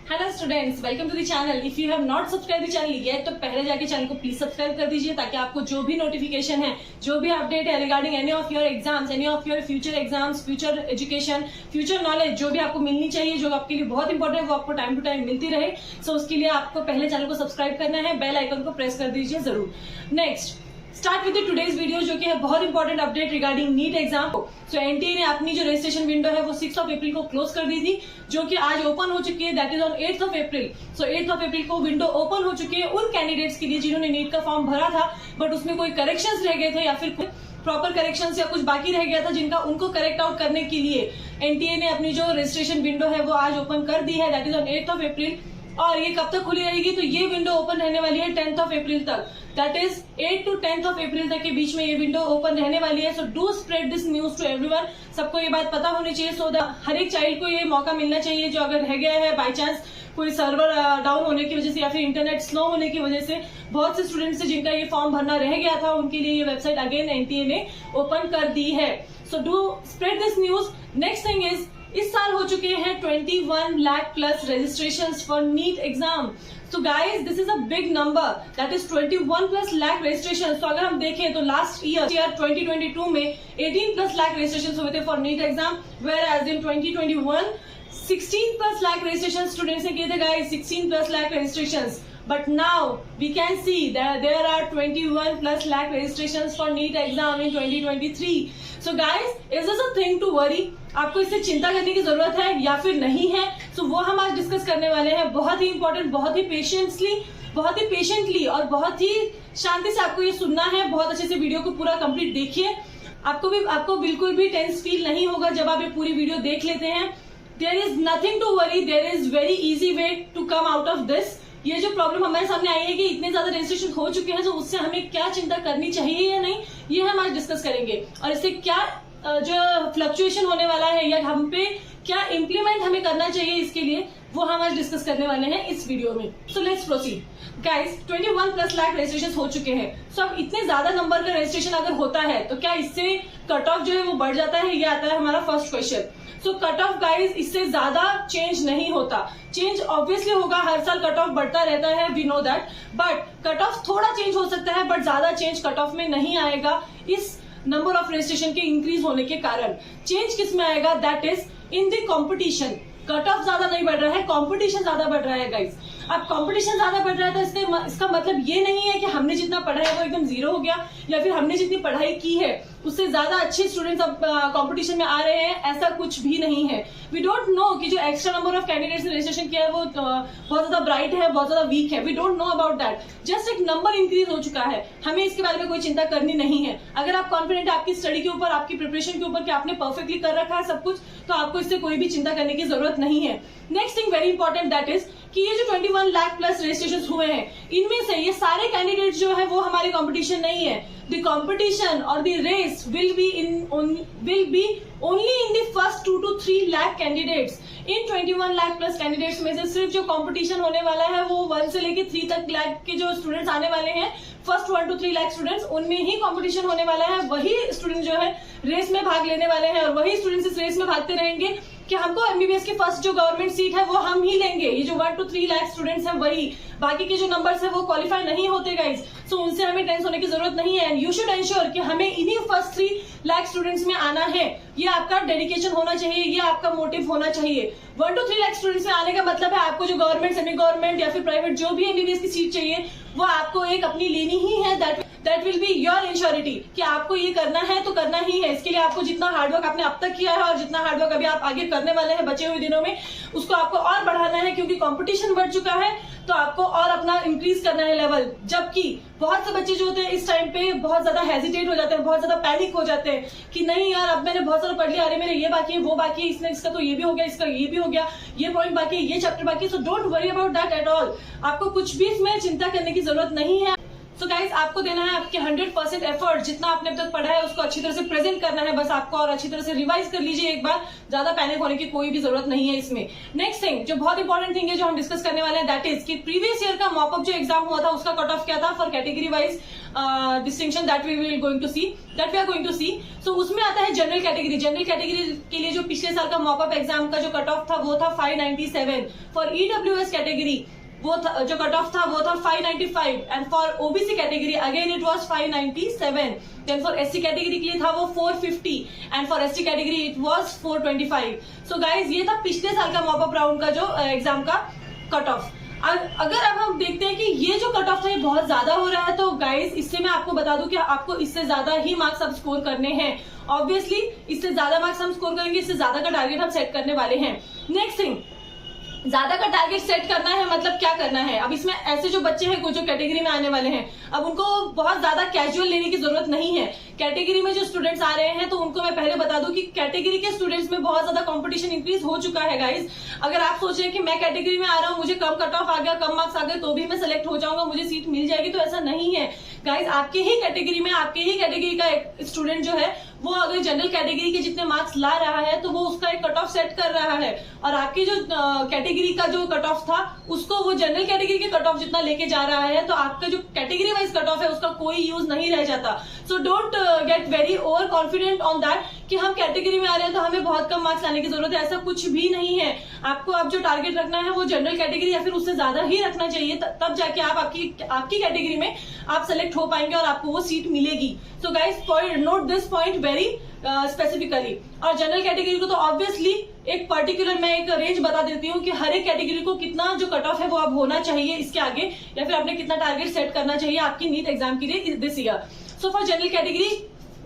Hello students, welcome to the channel. If you have not subscribe the channel yet तो पहले जाके channel को please subscribe कर दीजिए, ताकि आपको जो भी नोटिफिकेशन है, जो भी अपडेट है regarding any of your exams, any of your future exams, future education, future knowledge जो भी आपको मिलनी चाहिए, जो आपके लिए बहुत इंपॉर्टेंट है, वो आपको टाइम टू टाइम मिलती रहे। सो उसके लिए आपको पहले चैनल को सब्सक्राइब करना है, बेल आइकन को प्रेस कर दीजिए जरूर। Next start with today's video, जो कि है बहुत important update regarding NEET exam. So NTA ने अपनी जो रजिस्ट्रेशन विंडो है वो 6 अप्रैल को क्लोज कर दी थी, जो कि आज ओपन हो चुकी है, दैट इज ऑन 8 अप्रैल। सो 8 अप्रैल को विंडो ओपन हो चुकी है उन कैंडिडेट्स के लिए जिन्होंने नीट का फॉर्म भरा था, बट उसमें कोई करेक्शंस रह गए थे या फिर प्रॉपर करेक्शंस या कुछ बाकी रह गया था, जिनका उनको करेक्ट आउट करने के लिए एनटीए ने अपनी जो रजिस्ट्रेशन विंडो है वो आज ओपन कर दी है, दैट इज ऑन 8 अप्रैल। और ये कब तक खुली रहेगी? तो ये विंडो ओपन रहने वाली है 10 अप्रैल तक, दैट इज 8 to 10 अप्रैल तक के बीच में ये विंडो ओपन रहने वाली है। So do spread this news to everyone. सबको ये बात पता होनी चाहिए, सो हर एक चाइल्ड को ये मौका मिलना चाहिए जो अगर रह गया है बाई चांस कोई सर्वर डाउन होने की वजह से या फिर इंटरनेट स्लो होने की वजह से। बहुत से स्टूडेंट्स जिनका ये फॉर्म भरना रह गया था, उनके लिए ये वेबसाइट अगेन एनटीए ने ओपन कर दी है। So do spread this news. Next thing is, इस साल हो चुके हैं 21 lakh plus registrations for NEET exam. So guys this is a big number, that is 21 plus lakh registration. तो अगर हम देखें तो लास्ट ईयर 2022 में 18 प्लस लाख रजिस्ट्रेशन हुए थे for NEET exam, whereas in 2021 16 plus lakh registration students ने किए थे guys, 16 plus lakh registration. But now we can see that there are 21 plus lakh registrations for NEET exam in 2023. So guys, is this a thing to worry? आपको इससे चिंता करने की जरूरत है या फिर नहीं है? So वो हम आज डिस्कस करने वाले हैं। बहुत ही इंपॉर्टेंट, बहुत ही पेशेंटली और बहुत ही शांति से आपको ये सुनना है। बहुत अच्छे से वीडियो को पूरा कंप्लीट देखिए। आपको बिल्कुल भी टेंस फील नहीं होगा जब आप ये पूरी वीडियो देख लेते हैं। There is nothing to worry. There is very easy way to come out of this. ये जो प्रॉब्लम हमारे सामने आई है कि इतने ज्यादा रजिस्ट्रेशन हो चुके हैं, तो उससे हमें क्या चिंता करनी चाहिए या नहीं, ये हम आज डिस्कस करेंगे। और इससे क्या जो फ्लक्चुएशन होने वाला है या हम पे क्या इम्प्लीमेंट हमें करना चाहिए, इसके लिए वो हम आज डिस्कस करने वाले हैं इस वीडियो में। So let's proceed. Guys 21 plus lakh registration हो चुके हैं। सो अब इतने ज्यादा नंबर का रजिस्ट्रेशन अगर होता है तो क्या इससे कट ऑफ जो है वो बढ़ जाता है? ये आता है हमारा first question. So cut off guys इससे ज्यादा चेंज नहीं होता। चेंज ऑब्वियसली होगा, हर साल कट ऑफ बढ़ता रहता है, we know that, but cut off थोड़ा चेंज हो सकता है, बट ज्यादा चेंज कट ऑफ में नहीं आएगा। इस नंबर ऑफ रजिस्ट्रेशन के इंक्रीज होने के कारण चेंज किस में आएगा? That is in the competition. Cut off ज्यादा नहीं बढ़ रहा है, कॉम्पिटिशन ज्यादा बढ़ रहा है गाइज। अब कॉम्पिटिशन ज्यादा बढ़ रहा है तो इसका मतलब ये नहीं है कि हमने जितना पढ़ा है वो एकदम जीरो हो गया, या फिर हमने जितनी पढ़ाई की है उससे ज्यादा अच्छे स्टूडेंट्स अब कंपटीशन में आ रहे हैं, ऐसा कुछ भी नहीं है। वी डोंट नो कि जो एक्स्ट्रा नंबर ऑफ कैंडिडेट्स ने रजिस्ट्रेशन किया है वो बहुत ज्यादा ब्राइट है, बहुत ज्यादा वीक है। We don't know about that, just एक नंबर इंक्रीज हो चुका है, हमें इसके बारे में कोई चिंता करनी नहीं है। अगर आप कॉन्फिडेंट आपकी स्टडी के ऊपर, आपकी प्रिपरेशन के ऊपर कि आपने परफेक्टली कर रखा है सब कुछ, तो आपको इससे कोई भी चिंता करने की जरूरत नहीं है। Next thing very important, that is कि ये जो 21 लाख प्लस रजिस्ट्रेशन हुए हैं, इनमें से ये सारे कैंडिडेट जो है वो हमारे कंपटीशन नहीं है। द कंपटीशन और the race will be only in the first 2 to 3 lakh candidates. इन 21 लाख प्लस कैंडिडेट्स में से सिर्फ जो कंपटीशन होने वाला है वो 1 से लेके 3 तक लाख के जो स्टूडेंट्स आने वाले हैं, फर्स्ट 1 to 3 लाख स्टूडेंट्स, उनमें ही कंपटीशन होने वाला है। वही स्टूडेंट जो है रेस में भाग लेने वाले हैं और वही स्टूडेंट्स इस रेस में भागते रहेंगे कि हमको एमबीबीएस की फर्स्ट जो गवर्नमेंट सीट है वो हम ही लेंगे। ये जो 1 to 3 लाख स्टूडेंट्स हैं, वही बाकी के जो नंबर्स है वो क्वालिफाई नहीं होते गाइज। सो उनसे हमें टेंस होने की जरूरत नहीं है। एंड यू शुड एंश्योर कि हमें इन्हीं फर्स्ट 3 लाख स्टूडेंट्स में आना है। ये आपका डेडिकेशन होना चाहिए, ये आपका मोटिव होना चाहिए। 1 to 3 लाख स्टूडेंट्स में आने का मतलब है आपको जो गवर्नमेंट, सेमी गवर्नमेंट या फिर प्राइवेट जो भी एमबीबीएस की सीट चाहिए वो आपको एक अपनी लेनी ही है। दैट विल बी योर इंश्योरिटी कि आपको ये करना है तो करना ही है। इसके लिए आपको जितना हार्डवर्क आपने अब तक किया है और जितना हार्डवर्क अभी आप आगे करने वाले हैं बचे हुए दिनों में, उसको आपको और बढ़ाना है, क्योंकि कंपटीशन बढ़ चुका है। तो आपको और अपना इंक्रीज करना है लेवल। जबकि बहुत से बच्चे जो होते हैं इस टाइम पे बहुत ज्यादा हेजिटेट हो जाते हैं, बहुत ज्यादा पैनिक हो जाते हैं कि नहीं यार अब मैंने बहुत सारा पढ़ लिया, अरे मेरे ये बाकी है, वो बाकी है, इसका तो ये भी हो गया, इसका ये भी हो गया, ये पॉइंट बाकी है, ये चैप्टर बाकी है। So don't worry about that at all. आपको कुछ भी इसमें चिंता करने की जरूरत नहीं है। सो गाइज आपको देना है आपके 100% एफर्ट, जितना आपने अब तक पढ़ा है उसको अच्छी तरह से प्रेजेंट करना है बस आपको, और अच्छी तरह से रिवाइज कर लीजिए एक बार। ज्यादा पैनिक होने की कोई भी जरूरत नहीं है इसमें। नेक्स्ट थिंग जो बहुत इंपॉर्टेंट थिंग है जो हम डिस्कस करने वाले हैं, दैट इज कि प्रीवियस ईयर का मॉकअप जो एग्जाम हुआ था उसका कट ऑफ क्या था for category wise. Distinction that we are going to see. So उसमें आता है जनरल कैटेगरी। जनरल कैटेगरी के लिए जो पिछले साल का मॉकअप एग्जाम का जो कट ऑफ था वो था 597। फॉर ईडब्ल्यूएस कैटेगरी वो जो कट ऑफ था वो था 595 and for OBC category again it was 597। Then for SC category के लिए था वो 450 and for ST category it was 425। So guys ये था पिछले साल का मॉकअप राउंड का जो एग्जाम का कट ऑफ। अगर अब हम देखते हैं कि ये जो कट ऑफ था ये बहुत ज्यादा हो रहा है, तो गाइज इससे मैं आपको बता दूं कि आपको इससे ज्यादा ही मार्क्स अब स्कोर करने हैं। ऑब्वियसली इससे ज्यादा मार्क्स हम स्कोर करेंगे, इससे ज्यादा का टारगेट हम सेट करने वाले हैं। नेक्स्ट थिंग, ज्यादा का टारगेट सेट करना है मतलब क्या करना है। अब इसमें ऐसे जो बच्चे हैं कुछ जो कैटेगरी में आने वाले हैं, अब उनको बहुत ज्यादा कैजुअल लेने की जरूरत नहीं है। कैटेगरी में जो स्टूडेंट्स आ रहे हैं तो उनको मैं पहले बता दूं कि कैटेगरी के स्टूडेंट्स में बहुत ज्यादा कंपटीशन इंक्रीज हो चुका है गाइज। अगर आप सोच रहे हैं कि मैं कैटेगरी में आ रहा हूं, मुझे कम कट ऑफ आ गया, कम मार्क्स आ गए तो भी मैं सेलेक्ट हो जाऊंगा, मुझे सीट मिल जाएगी, तो ऐसा नहीं है गाइज। आपके ही कैटेगरी में आपके ही कैटेगरी का एक स्टूडेंट जो है वो अगर जनरल कैटेगरी के जितने मार्क्स ला रहा है तो वो उसका एक कट ऑफ सेट कर रहा है, और आपकी जो कैटेगरी का जो कट ऑफ था उसको वो जनरल कैटेगरी के कट ऑफ जितना लेके जा रहा है, तो आपका जो कैटेगरी वाइज कट ऑफ है उसका कोई यूज नहीं रह जाता। So don't get very over confident on that कि हम कैटेगरी में आ रहे हैं तो हमें बहुत कम मार्क्स लाने की जरूरत है, ऐसा कुछ भी नहीं है। आपको अब जो टारगेट रखना है वो जनरल कैटेगरी या फिर उससे ज्यादा ही रखना चाहिए, तब जाके आप आपकी कैटेगरी में आप सेलेक्ट हो पाएंगे और आपको वो सीट मिलेगी। So guys note this point very specifically. और जनरल कैटेगरी को तो ऑब्वियसली एक पर्टिकुलर मैं एक रेंज बता देती हूँ कि हर एक कैटेगरी को कितना जो कट ऑफ है वो अब होना चाहिए इसके आगे, या फिर आपने कितना टारगेट सेट करना चाहिए आपकी नीट एग्जाम के लिए this year. So for general category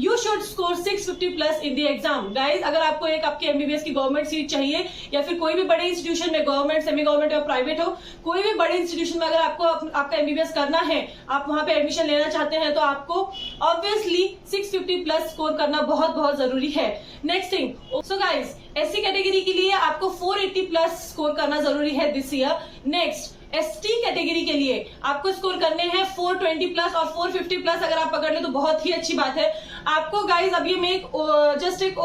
you should score 650 plus in the exam. Guys अगर आपको एक आपकी एमबीबीएस की गवर्नमेंट सीट चाहिए या फिर कोई भी बड़े इंस्टीट्यूशन में, गवर्नमेंट, सेमी गवर्नमेंट या प्राइवेट हो, कोई भी बड़े इंस्टीट्यूशन में अगर आपको आपका एमबीबीएस करना है, आप वहां पे एडमिशन लेना चाहते हैं, तो आपको ऑब्वियसली 650 प्लस स्कोर करना बहुत बहुत जरूरी है। Next thing, so guys SC category के लिए आपको 480 प्लस स्कोर करना जरूरी है this year. Next ST category के लिए आपको स्कोर करने हैं 420 प्लस और 450 प्लस अगर आप पकड़ ले तो बहुत ही अच्छी बात है। आपको गाइज अभी मैं जस्ट एक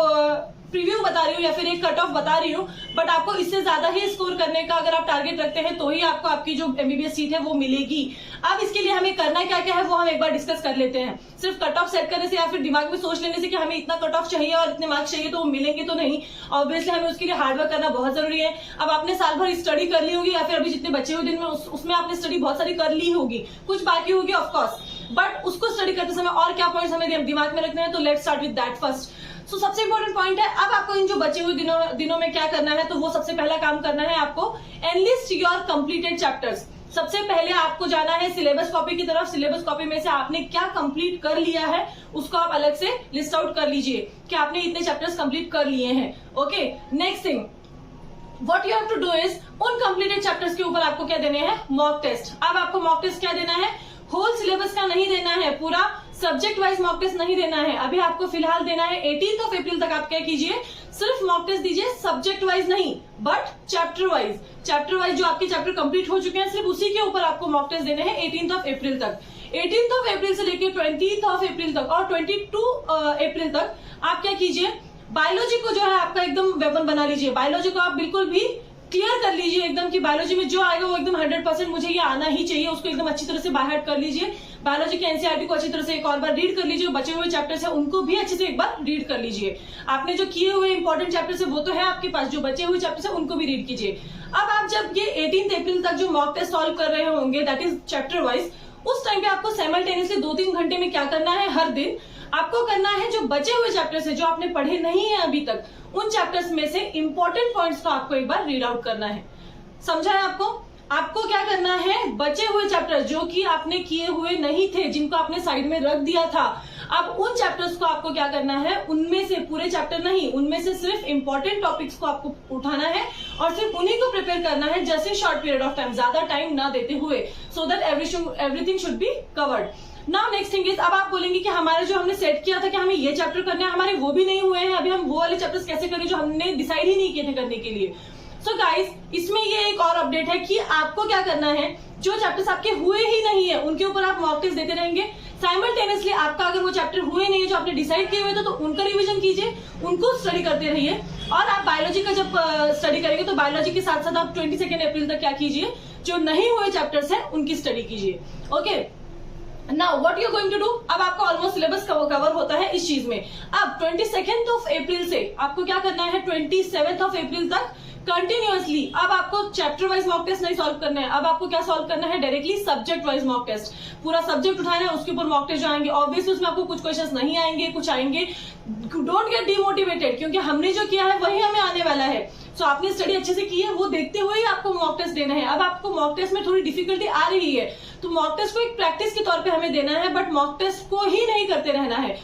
प्रीव्यू बता रही हूँ या फिर एक कट ऑफ बता रही हूँ, बट आपको इससे ज्यादा ही स्कोर करने का अगर आप टारगेट रखते हैं तो ही आपको आपकी जो एमबीबीएस सीट है वो मिलेगी। अब इसके लिए हमें करना क्या क्या है वो हम एक बार डिस्कस कर लेते हैं। सिर्फ कट ऑफ सेट करने से या फिर दिमाग में सोच लेने से कि हमें इतना कट ऑफ चाहिए और इतने मार्क्स चाहिए तो वो मिलेंगे तो नहीं। ऑब्वियसली हमें उसके लिए हार्डवर्क करना बहुत जरूरी है। अब आपने साल भर स्टडी कर ली होगी या फिर अभी जितने बचे हुए दिन में उसमें आपने स्टडी बहुत सारी कर ली होगी, कुछ बाकी होगी ऑफकोर्स, बट उसको स्टडी करते समय और क्या पॉइंट्स हमें दिमाग में रखने हैं, तो let's start with that first. So सबसे इंपॉर्टेंट पॉइंट है, अब आपको इन जो बचे हुए दिनों में क्या करना है, तो वो सबसे पहला काम करना है आपको एनलिस्ट योर कंप्लीटेड चैप्टर्स। सबसे पहले आपको जाना है सिलेबस कॉपी की तरफ। सिलेबस कॉपी में से आपने क्या कंप्लीट कर लिया है उसको आप अलग से लिस्ट आउट कर लीजिए कि आपने इतने चैप्टर्स कंप्लीट कर लिए हैं। Okay, next thing what you have to do is उन कंप्लीटेड चैप्टर्स के ऊपर आपको क्या देने हैं, मॉक टेस्ट। अब आपको मॉक टेस्ट क्या देना है, होल सिलेबस का नहीं देना है, पूरा सब्जेक्ट वाइज मॉक टेस्ट नहीं देना है। अभी आपको फिलहाल देना है 18 अप्रैल तक। आप क्या कीजिए, सिर्फ मॉक टेस्ट दीजिए, सब्जेक्ट वाइज नहीं but chapter wise. Chapter wise जो आपके चैप्टर कंप्लीट हो चुके हैं सिर्फ उसी के ऊपर आपको मॉक टेस्ट देने हैं 18 अप्रैल तक। 18 अप्रैल से लेकर 20 अप्रैल तक और 22 अप्रैल तक आप क्या कीजिए, बायोलॉजी को जो है आपका एकदम वेपन बना लीजिए। बायोलॉजी को आप बिल्कुल भी क्लियर कर लीजिए एकदम कि बायोलॉजी में जो आएगा वो एकदम 100% मुझे ये आना ही चाहिए, उसको एकदम अच्छी तरह से बाय हार्ट कर लीजिए। बायोलॉजी के एनसीईआरटी को अच्छी तरह से एक और बार रीड कर लीजिए, बचे हुए चैप्टर्स है उनको भी अच्छे से एक बार रीड कर लीजिए। आपने जो किए हुए इंपॉर्टेंट चैप्टर्स है वो तो है आपके पास, जो बचे हुए चैप्टर्स है उनको भी रीड कीजिए। अब आप जब ये 18 अप्रैल तक जो मॉक टेस्ट सॉल्व कर रहे होंगे दैट इज चैप्टर वाइज, उस टाइम पे आपको साइमल्टेनियसली 2-3 घंटे में क्या करना है, हर दिन आपको करना है जो बचे हुए चैप्टर्स है जो आपने पढ़े नहीं है अभी तक, उन चैप्टर्स में से इंपॉर्टेंट पॉइंट्स को आपको एक बार रीड आउट करना है। समझा है आपको क्या करना है, बचे हुए चैप्टर्स जो कि आपने किए हुए नहीं थे, जिनको आपने साइड में रख दिया था, अब उन चैप्टर्स को आपको क्या करना है, उनमें से पूरे चैप्टर नहीं, उनमें से सिर्फ इंपॉर्टेंट टॉपिक्स को आपको उठाना है और सिर्फ उन्हीं को प्रिपेयर करना है जैसे शॉर्ट पीरियड ऑफ टाइम, ज्यादा टाइम ना देते हुए, so that everything should be covered. Now next thing is, अब आप बोलेंगे कि हमारे जो हमने सेट किया था कि हमें ये चैप्टर करना है, हमारे वो भी नहीं हुए हैं, अभी हम वो वाले चैप्टर्स कैसे करें जो हमने डिसाइड ही नहीं किए थे करने के लिए। सो गाइस, इसमें ये एक और अपडेट है कि आपको क्या करना है, जो चैप्टर्स आपके हुए ही नहीं है उनके ऊपर आप मॉक टेस्ट देते रहेंगे साइमल्टेनियसली। आपका अगर वो चैप्टर हुए नहीं है जो आपने डिसाइड किए हुए थे तो उनका रिवीजन कीजिए, उनको स्टडी करते रहिए। और आप बायोलॉजी का जब स्टडी करेंगे तो बायोलॉजी के साथ साथ आप 22 अप्रैल तक क्या कीजिए, जो नहीं हुए चैप्टर्स हैं उनकी स्टडी कीजिए। Okay, now what you going to do, अब आपका ऑलमोस्ट सिलेबस कवर होता है इस चीज में। अब 22 अप्रैल से आपको क्या करना है, 27 अप्रैल तक कंटिन्यूअसली अब आपको चैप्टर वाइज मॉक टेस्ट नहीं सॉल्व करना है, अब आपको क्या सॉल्व करना है, directly subject wise mock test. पूरा सब्जेक्ट उठाना है, उसके ऊपर मॉक टेस्ट जो आएंगे, ऑब्वियसली उसमें आपको कुछ क्वेश्चंस नहीं आएंगे, कुछ आएंगे। डोंट गेट डिमोटिवेटेड, क्योंकि हमने जो किया है वही हमें आने वाला है। सो आपने स्टडी अच्छे से की है, वो देखते हुए ही आपको मॉक टेस्ट देना है। अब आपको मॉक टेस्ट में थोड़ी डिफिकल्टी आ रही है, तो मॉक टेस्ट को एक प्रैक्टिस के तौर पे हमें देना है, बट मॉक टेस्ट को ही नहीं करते रहना है।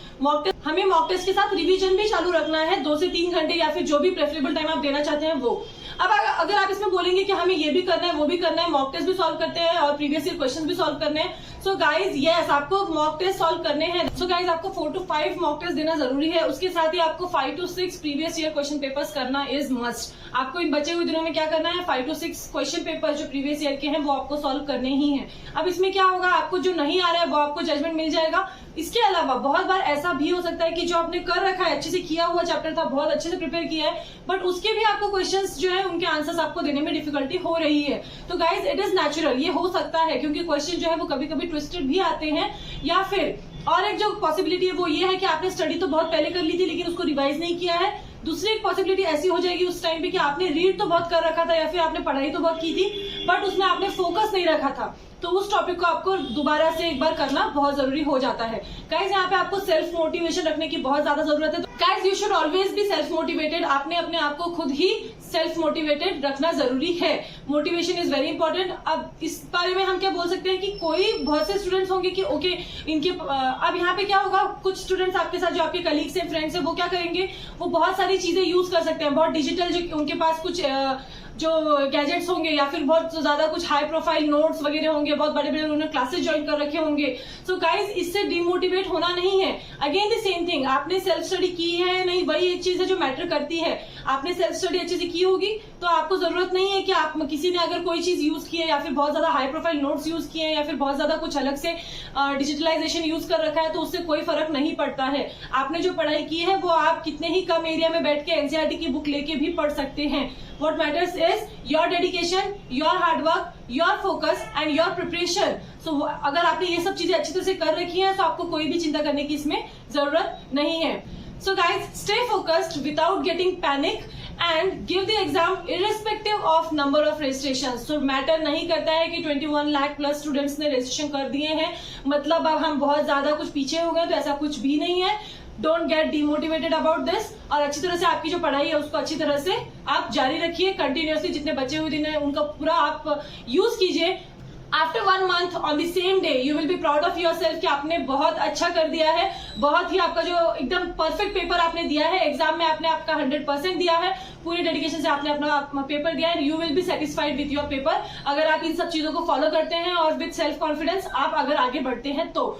हमें मॉक टेस्ट के साथ रिवीजन भी चालू रखना है, 2 से 3 घंटे या फिर जो भी प्रेफरेबल टाइम आप देना चाहते हैं वो। अब अगर आप इसमें बोलेंगे कि हमें ये भी करना है वो भी करना है, मॉक टेस्ट भी सॉल्व करते हैं और प्रीवियस ईयर क्वेश्चन भी सॉल्व करने हैं, सो गाइज यस आपको मॉक टेस्ट सॉल्व करने हैं। सो गाइज आपको 4 to 5 मॉक टेस्ट देना जरूरी है, उसके साथ ही आपको 5 to 6 previous year question papers करना इज मस्ट। आपको इन बचे हुए दिनों में क्या करना है, 5 to 6 क्वेश्चन पेपर जो प्रीवियस ईयर के हैं वो आपको सॉल्व करने ही है। अब इसमें क्या होगा, आपको जो नहीं आ रहा है वो आपको जजमेंट मिल जाएगा। इसके अलावा बहुत बार ऐसा भी हो सकता है कि जो आपने कर रखा है, अच्छे से किया हुआ चैप्टर था, बहुत अच्छे से प्रिपेयर किया है, बट उसके भी आपको क्वेश्चंस जो है उनके आंसर्स आपको देने में डिफिकल्टी हो रही है। तो गाइज इट इज नेचुरल, ये हो सकता है, क्योंकि क्वेश्चन जो है वो कभी कभी ट्विस्टेड भी आते हैं, या फिर और एक जो पॉसिबिलिटी है वो ये है कि आपने स्टडी तो बहुत पहले कर ली थी लेकिन उसको रिवाइज नहीं किया है। दूसरी एक पॉसिबिलिटी ऐसी हो जाएगी उस टाइम पे कि आपने रीड तो बहुत कर रखा था या फिर आपने पढ़ाई तो बहुत की थी, बट उसमें आपने फोकस नहीं रखा था, तो उस टॉपिक को आपको दोबारा से एक बार करना बहुत जरूरी हो जाता है। गाइज यहाँ पे आपको सेल्फ मोटिवेशन रखने की बहुत ज्यादा जरूरत है। Guys you should always be self motivated, आपने अपने आप को खुद ही सेल्फ मोटिवेटेड रखना जरूरी है। Motivation is very important. अब इस बारे में हम क्या बोल सकते हैं कि बहुत से स्टूडेंट्स होंगे कि ओके इनके अब यहाँ पे क्या होगा, कुछ स्टूडेंट्स आपके साथ जो आपके कलीग्स हैं, फ्रेंड्स हैं, वो क्या करेंगे, वो बहुत सारी चीजें यूज कर सकते हैं, बहुत डिजिटल जो उनके पास कुछ जो गैजेट्स होंगे या फिर बहुत ज्यादा कुछ हाई प्रोफाइल नोट्स वगैरह होंगे, बहुत बड़े बड़े उन्होंने क्लासेस ज्वाइन कर रखे होंगे। सो गाइज इससे डिमोटिवेट होना नहीं है। अगेन द सेम थिंग, आपने सेल्फ स्टडी की है नहीं, वही एक चीज है जो मैटर करती है। आपने सेल्फ स्टडी अच्छे से की होगी तो आपको जरूरत नहीं है कि आप किसी ने अगर कोई चीज यूज की है या फिर बहुत ज्यादा हाई प्रोफाइल नोट्स यूज किए हैं या फिर बहुत ज्यादा कुछ अलग से डिजिटलाइजेशन यूज कर रखा है तो उससे कोई फर्क नहीं पड़ता है। आपने जो पढ़ाई की है वो आप कितने ही कम एरिया में बैठ के एनसीईआरटी की बुक लेके भी पढ़ सकते हैं। What matters is your dedication, your hard work, your focus and your preparation. So अगर आपने ये सब चीजें अच्छी तरह से कर रखी हैं तो आपको कोई भी चिंता करने की इसमें जरूरत नहीं है। So guys, stay focused without getting panic and give the exam irrespective of number of registrations. So matter नहीं करता है कि 21 लाख प्लस स्टूडेंट्स ने रजिस्ट्रेशन कर दिए हैं, मतलब अब हम बहुत ज्यादा कुछ पीछे हो गए, तो ऐसा कुछ भी नहीं है। Don't get demotivated about this, और अच्छी तरह से आपकी जो पढ़ाई है उसको अच्छी तरह से आप जारी रखिए। कंटिन्यूअसली जितने बचे हुए दिन है उनका पूरा आप यूज कीजिए। After 1 month on the same day you will be proud of your self कि आपने बहुत अच्छा कर दिया है, बहुत ही आपका जो एकदम परफेक्ट पेपर आपने दिया है, एग्जाम में आपने आपका 100% दिया है, पूरे डेडिकेशन से आपने अपना पेपर दिया है। You will be satisfied with your paper अगर आप इन सब चीजों को फॉलो करते हैं और विथ सेल्फ कॉन्फिडेंस आप अगर आगे बढ़ते हैं तो।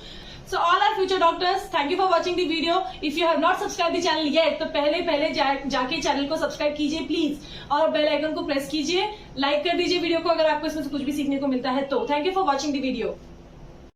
So all our future doctors, thank you for watching the video. If you have not subscribed the channel yet, तो पहले जाके चैनल को सब्सक्राइब कीजिए प्लीज, और बेल आइकन को प्रेस कीजिए, लाइक कर दीजिए वीडियो को अगर आपको इसमें से कुछ भी सीखने को मिलता है तो। Thank you for watching the video.